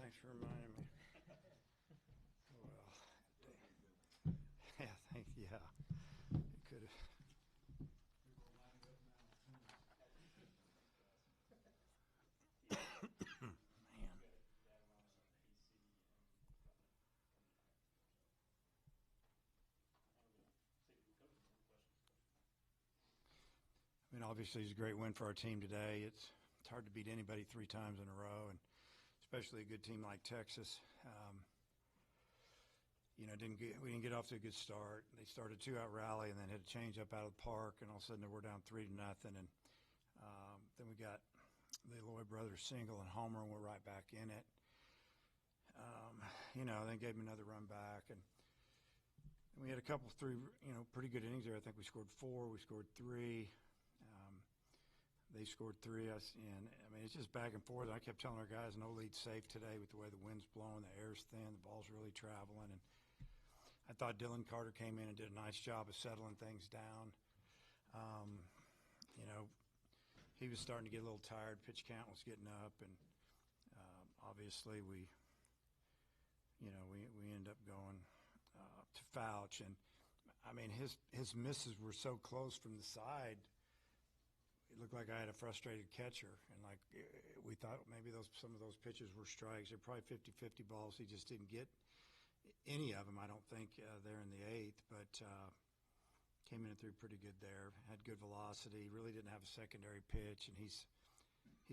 Thanks for reminding me. Well, yeah, yeah. It could have. Man. I mean, obviously, it's a great win for our team today. It's hard to beat anybody 3 times in a row, and especially a good team like Texas. We didn't get off to a good start. They started a 2-out rally and then had a change up out of the park, and all of a sudden we're down 3-0. And then we got the Lloyd brothers single and homer, and we're right back in it. Then gave them another run back, and we had a couple 3 pretty good innings there. I think we scored 4, we scored 3. They scored 3, and I mean, it's just back and forth. I kept telling our guys, no lead safe today with the way the wind's blowing, the air's thin, the ball's really traveling. And I thought Dylan Carter came in and did a nice job of settling things down. He was starting to get a little tired. Pitch count was getting up, and obviously we ended up going to Fouch. And I mean, his misses were so close from the side. It looked like I had a frustrated catcher, and like we thought maybe some of those pitches were strikes. They're probably 50-50 balls. He just didn't get any of them, I don't think, there in the 8th, but came in and threw pretty good there. Had good velocity. Really didn't have a secondary pitch, and he's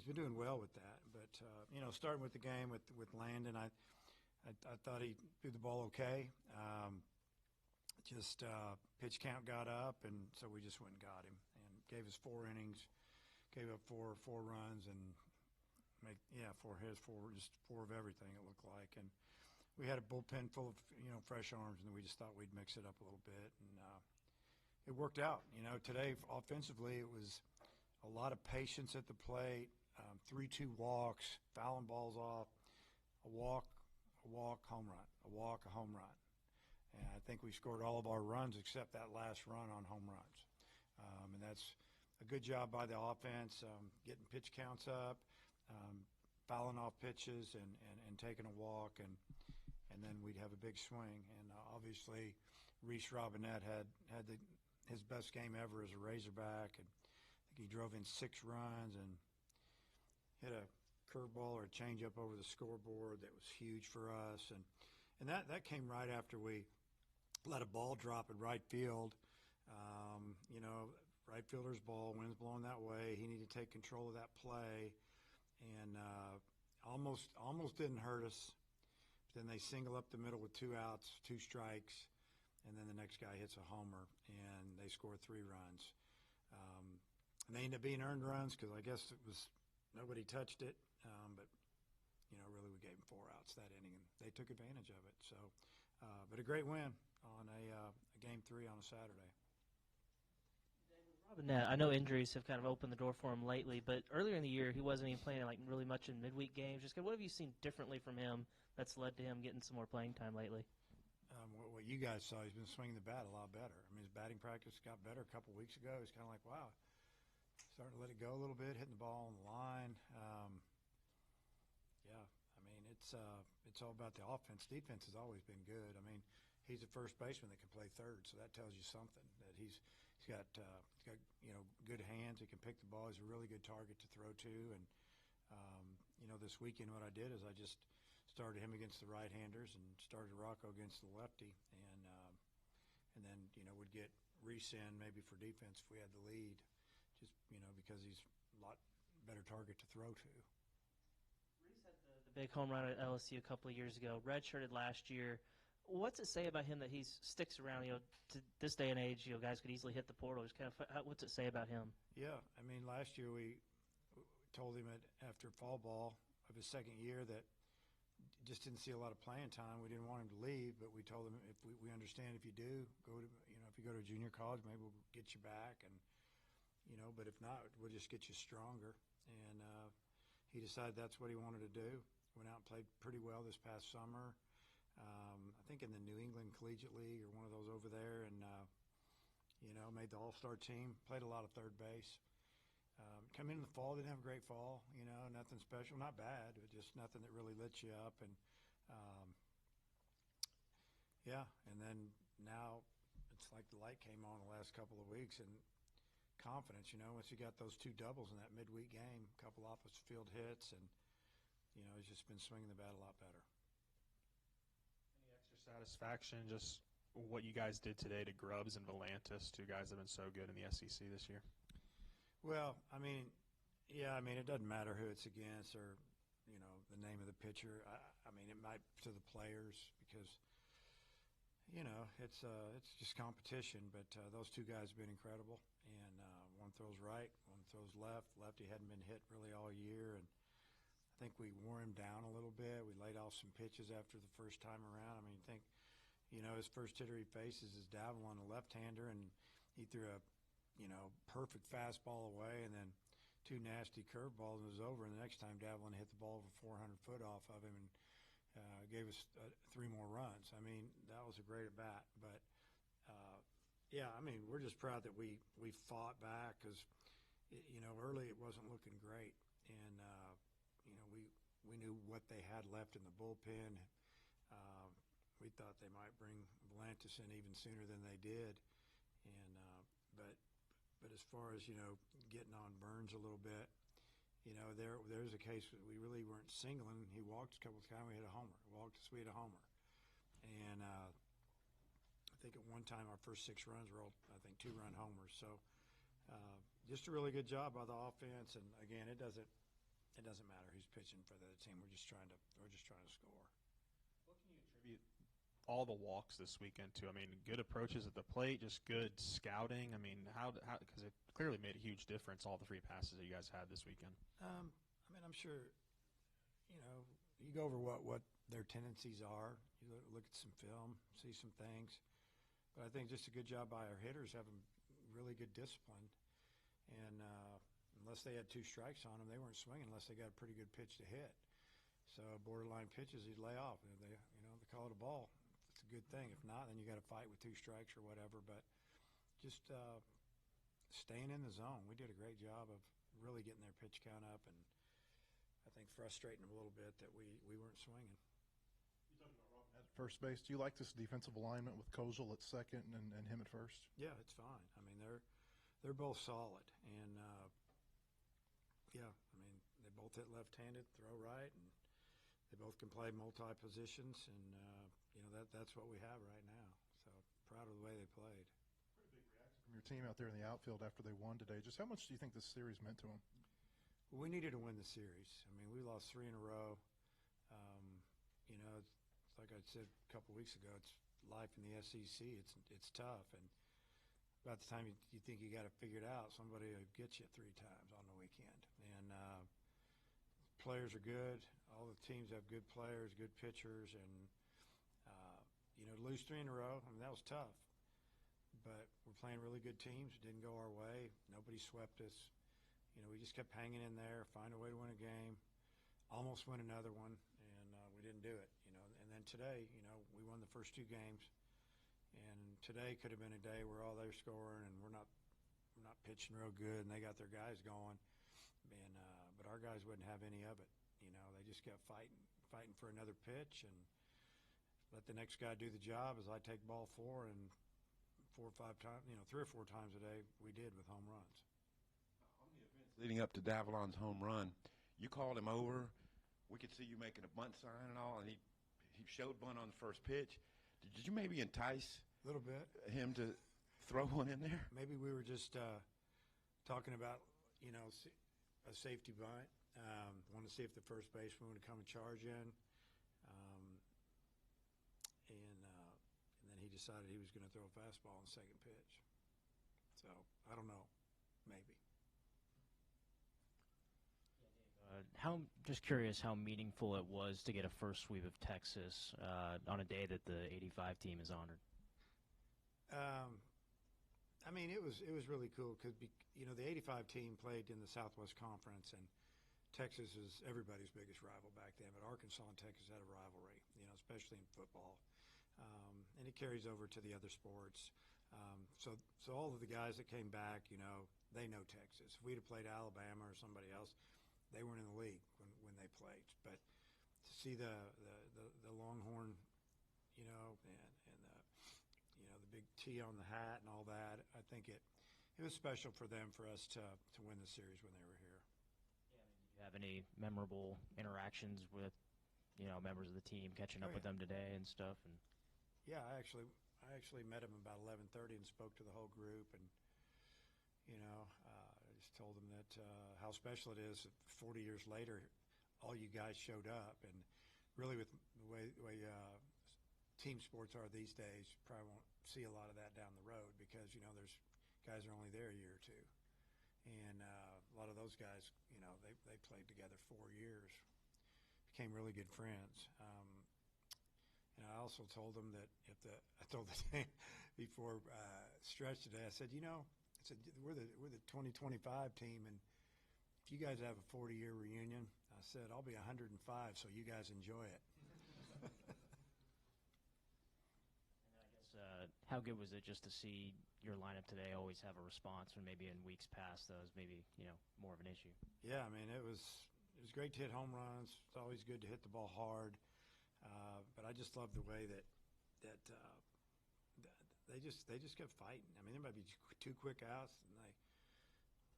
been doing well with that. But starting with the game with Landon, I thought he threw the ball okay. Pitch count got up, and so we just went and got him and gave us 4 innings, gave up four runs, and 4 hits, 4 of everything it looked like. And we had a bullpen full of fresh arms, and we just thought we'd mix it up a little bit, and it worked out. Today offensively it was a lot of patience at the plate, 3-2 walks, fouling balls off, a walk, home run, a walk, a home run. And I think we scored all of our runs except that last run on home runs. And that's a good job by the offense, getting pitch counts up, fouling off pitches and taking a walk, and then we'd have a big swing. And obviously Reese Robinette had his best game ever as a Razorback, and I think he drove in 6 runs and hit a curveball or a changeup over the scoreboard that was huge for us. And that came right after we let a ball drop in right field. Right fielder's ball, wind's blowing that way. He needed to take control of that play, and almost didn't hurt us. But then they single up the middle with 2 outs, 2 strikes, and then the next guy hits a homer, and they score 3 runs. And they ended up being earned runs because I guess it was nobody touched it, but really we gave them 4 outs that inning, and they took advantage of it. So, but a great win on a game 3 on a Saturday. Robinette, I know injuries have kind of opened the door for him lately, but earlier in the year he wasn't even playing really much in midweek games. Just what have you seen differently from him that's led to him getting some more playing time lately? What you guys saw, he's been swinging the bat a lot better. I mean, his batting practice got better a couple weeks ago. He's kind of like, wow, starting to let it go a little bit, hitting the ball on the line. It's all about the offense. Defense has always been good. I mean, he's a first baseman that can play third, so that tells you something. That he's got good hands. He can pick the ball. He's a really good target to throw to. And this weekend what I did is I just started him against the right-handers and started Rocco against the lefty, and then would get Reese in maybe for defense if we had the lead, just because he's a lot better target to throw to. Reese had the big home run at LSU a couple of years ago, redshirted last year. What's it say about him that he sticks around? To this day and age, guys could easily hit the portal. Just kind of, what's it say about him? Yeah, I mean, last year we told him after fall ball of his second year that just didn't see a lot of playing time. We didn't want him to leave, but we told him if we understand if you do go to if you go to junior college, maybe we'll get you back, and but if not, we'll just get you stronger. And he decided that's what he wanted to do. Went out and played pretty well this past summer. I think in the New England Collegiate League or one of those over there, and made the All-Star team. Played a lot of third base. Come in the fall, didn't have a great fall, nothing special, not bad, but just nothing that really lit you up. And yeah, and then now it's like the light came on the last couple of weeks, and confidence, once you got those 2 doubles in that midweek game, a couple opposite field hits, and, he's just been swinging the bat a lot better. Any extra satisfaction, just what you guys did today to Grubbs and Relentless, 2 guys that have been so good in the SEC this year? Well, it doesn't matter who it's against or, the name of the pitcher. It might to the players because, it's just competition. But those 2 guys have been incredible. And one throws right, one throws left. Lefty hadn't been hit really all year. And I think we wore him down a little bit. We laid off some pitches after the first time around. His first hitter he faces is Davalon, a left-hander, and he threw a, perfect fastball away and then 2 nasty curveballs and it was over. And the next time Davalon hit the ball over 400 foot off of him and gave us 3 more runs. That was a great at bat. But, we're just proud that we fought back because, early it wasn't looking great. And, we knew what they had left in the bullpen. We thought they might bring Relentless in even sooner than they did. And but as far as, getting on Burns a little bit, there's a case that we really weren't singling. He walked a couple of times. We had a homer. Walked us. We had a homer. And I think at one time our first 6 runs were all, 2-run homers. So just a really good job by the offense. And again, it doesn't matter who's pitching for the other team. We're just trying to score. What can you attribute all the walks this weekend to? Good approaches at the plate, just good scouting. How because it clearly made a huge difference, all the free passes that you guys had this weekend. I'm sure, you go over what their tendencies are. You look at some film, see some things. But I think just a good job by our hitters, having really good discipline. And unless they had 2 strikes on them, they weren't swinging unless they got a pretty good pitch to hit. So borderline pitches, you'd lay off. They call it a ball. It's a good thing. If not, then you got to fight with 2 strikes or whatever. But just staying in the zone. We did a great job of really getting their pitch count up, and I think frustrating them a little bit that we weren't swinging. You talked about Robin at first base. Do you like this defensive alignment with Kozel at second and him at first? Yeah, it's fine. They're both solid, and they both hit left-handed, throw right, and they both can play multi-positions, and that's what we have right now. So proud of the way they played. Pretty big reaction from your team out there in the outfield after they won today. Just how much do you think this series meant to them? Well, we needed to win the series. We lost 3 in a row. It's like I said a couple weeks ago, it's life in the SEC. It's tough, and about the time you think you got it figured out, somebody will get you 3 times on the weekend. And players are good. All the teams have good players, good pitchers, and to lose 3 in a row, that was tough. But we're playing really good teams. It didn't go our way. Nobody swept us. We just kept hanging in there, find a way to win a game, almost win another one, and we didn't do it. And then today, we won the first 2 games, and today could have been a day where all they're scoring and we're not pitching real good, and they got their guys going, and but our guys wouldn't have any of it. They just kept fighting for another pitch, and let the next guy do the job as I take ball 4, and 4 or 5 times, 3 or 4 times a day we did with home runs. On the events leading up to Davalon's home run, you called him over. We could see you making a bunt sign and all, and he showed bunt on the first pitch. Did you maybe entice A little bit. him to throw one in there? Maybe we were just talking about, a safety bunt. Want to see if the first baseman would come and charge in. And then he decided he was going to throw a fastball on the second pitch. So, I don't know. Maybe. Just curious how meaningful it was to get a first sweep of Texas on a day that the 85 team is honored. It was really cool because the 85 team played in the Southwest Conference, and Texas is everybody's biggest rival back then. But Arkansas and Texas had a rivalry, especially in football, and it carries over to the other sports. So all of the guys that came back, they know Texas. If we'd have played Alabama or somebody else, they weren't in the league when they played. But to see the Longhorn, you know, and the, you know, the big T on the hat and all that, I think it was special for them, for us to win the series when they were here. Yeah, I mean, did you have any memorable interactions with, you know, members of the team, catching up with them today and stuff? And yeah, I actually met him about 11:30 and spoke to the whole group, and you know, I just told them that how special it is that 40 years later, all you guys showed up, and really with the way team sports are these days, you probably won't see a lot of that down the road, because you know there's guys are only there a year or two, and a lot of those guys, you know, they played together 4 years, became really good friends. And I also told them that I told the team before stretch today, I said, you know, I said we're the 2025 team, and if you guys have a 40-year reunion, I said I'll be 105, so you guys enjoy it. how good was it just to see your lineup today always have a response when maybe in weeks past those maybe, you know, more of an issue? Yeah, I mean, it was great to hit home runs. It's always good to hit the ball hard. But I just love the way that they just kept fighting. I mean, there might be 2 quick outs, and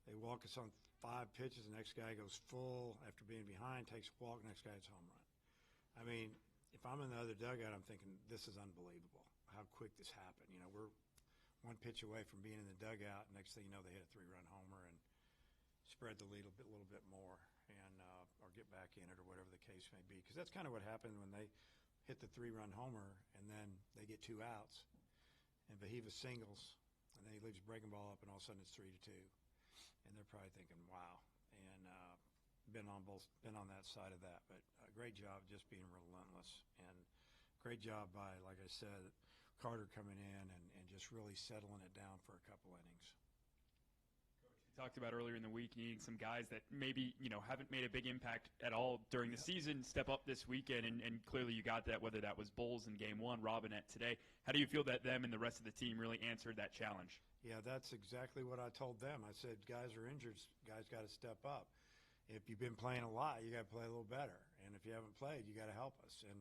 they walk us on 5 pitches. The next guy goes full after being behind, takes a walk. Next guy hits a home run. I mean, if I'm in the other dugout, I'm thinking this is unbelievable. How quick this happened. You know, we're 1 pitch away from being in the dugout. Next thing you know, they hit a 3-run homer and spread the lead a little bit more, and or get back in it, or whatever the case may be. Because that's kind of what happened when they hit the 3-run homer, and then they get 2 outs, and Vahiva singles, and then he leaves a breaking ball up, and all of a sudden it's 3-2, and they're probably thinking, wow. And been on that side of that, but a great job just being relentless, and great job by, like I said, Carter coming in and just really settling it down for a couple innings. Talked about earlier in the week, needing some guys that maybe, you know, haven't made a big impact at all during the season step up this weekend, and clearly you got that, whether that was Bowles in Game 1, Robinette today. How do you feel that them and the rest of the team really answered that challenge? Yeah, that's exactly what I told them. I said, guys are injured, guys got to step up. If you've been playing a lot, you got to play a little better, and if you haven't played, you got to help us. And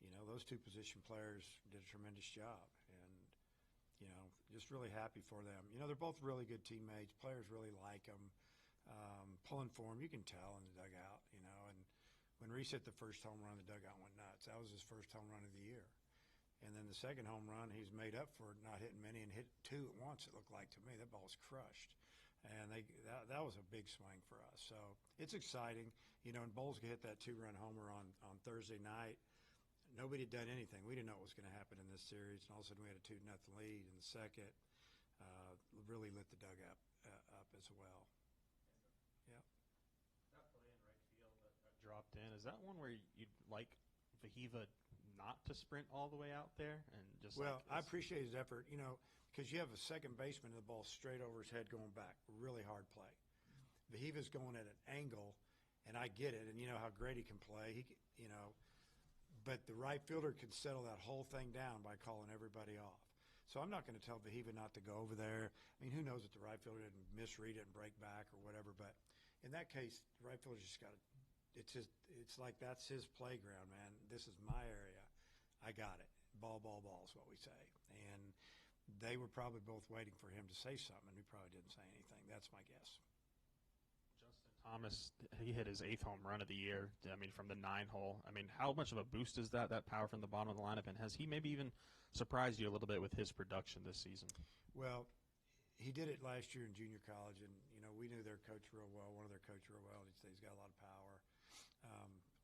you know, those 2 position players did a tremendous job, and you know, just really happy for them. You know, they're both really good teammates. Players really like them. Pulling for them, you can tell in the dugout, you know. And when Reese hit the first home run, the dugout went nuts. That was his first home run of the year. And then the second home run, he's made up for not hitting many, and hit 2 at once, it looked like to me. That ball was crushed. And that was a big swing for us. So it's exciting. You know, and Bowles hit that 2-run homer on Thursday night. Nobody had done anything. We didn't know what was going to happen in this series, and all of a sudden we had a 2-0 lead in the second. Really lit the dugout up as well. Yeah. That play in right field that dropped in, is that one where you'd like Vahiva not to sprint all the way out there and just? Well, I appreciate his effort. You know, because you have a second baseman and the ball straight over his head going back. Really hard play. Vahiva's going at an angle, and I get it. And you know how great he can play. You know. But the right fielder can settle that whole thing down by calling everybody off. So I'm not going to tell Vahiva not to go over there. I mean, who knows if the right fielder didn't misread it and break back or whatever. But in that case, the right fielder just got to – it's like that's his playground, man. This is my area. I got it. Ball is what we say. And they were probably both waiting for him to say something, and he probably didn't say anything. That's my guess. Thomas, he hit his 8th home run of the year, I mean, from the 9-hole. I mean, how much of a boost is that power from the bottom of the lineup? And has he maybe even surprised you a little bit with his production this season? Well, he did it last year in junior college, and, you know, we knew their coach real well, one of their coach real well. He's got a lot of power.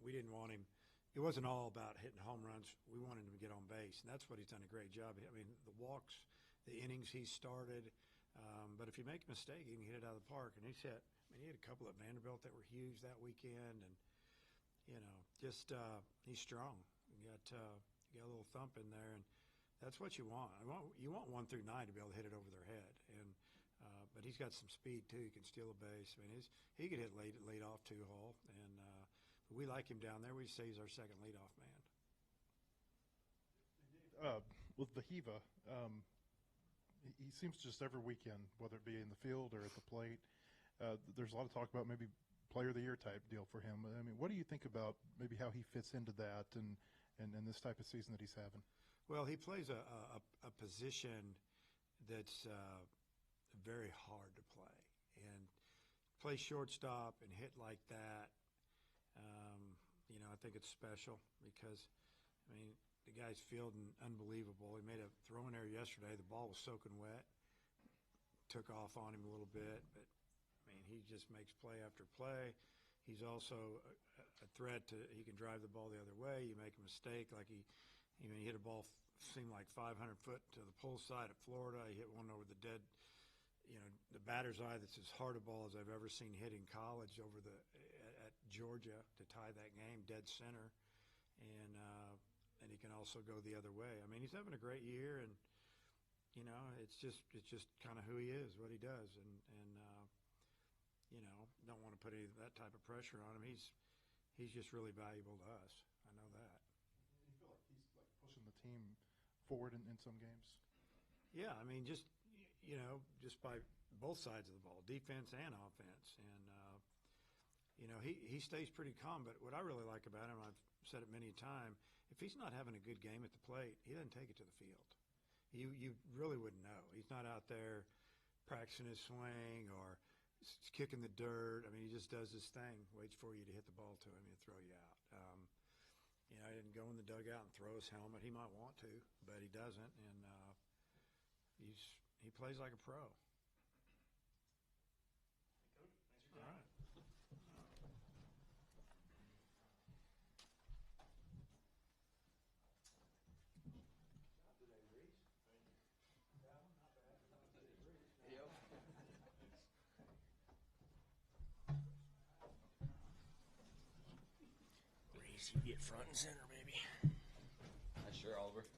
We didn't want him. It wasn't all about hitting home runs. We wanted him to get on base, and that's what he's done a great job. I mean, the walks, the innings he started. But if you make a mistake, you can hit it out of the park, and he's hit. I mean, he had a couple at Vanderbilt that were huge that weekend, and you know, just he's strong. You got a little thump in there, and that's what you want. You want 1 through 9 to be able to hit it over their head, and but he's got some speed too. He can steal a base. I mean, he could hit lead off 2-hole, and but we like him down there. We say he's our second leadoff man. With Vahiva, He seems just every weekend, whether it be in the field or at the plate, there's a lot of talk about maybe player of the year type deal for him. I mean, what do you think about maybe how he fits into that and this type of season that he's having? Well, he plays a position that's very hard to play, and play shortstop and hit like that. I think it's special because, I mean, the guy's fielding unbelievable. He made a throwing error yesterday. The ball was soaking wet, took off on him a little bit, but I mean, he just makes play after play. He's also a threat to. He can drive the ball the other way. You make a mistake, like he hit a ball seemed like 500 foot to the pull side at Florida. He hit one over the dead, the batter's eye. That's as hard a ball as I've ever seen hit in college at Georgia to tie that game, dead center, and he can also go the other way. I mean, he's having a great year, and it's just kind of who he is, what he does, and don't want to put any of that type of pressure on him. He's just really valuable to us. I know that. You feel like he's like pushing the team forward in some games? Yeah, I mean, just by both sides of the ball, defense and offense, and he stays pretty calm. But what I really like about him, I've said it many times, if he's not having a good game at the plate, he doesn't take it to the field. You really wouldn't know. He's not out there practicing his swing or kicking the dirt. I mean, he just does his thing, waits for you to hit the ball to him and throw you out. He didn't go in the dugout and throw his helmet. He might want to, but he doesn't, and he plays like a pro. All right. You get front and center, baby. Sure, Oliver.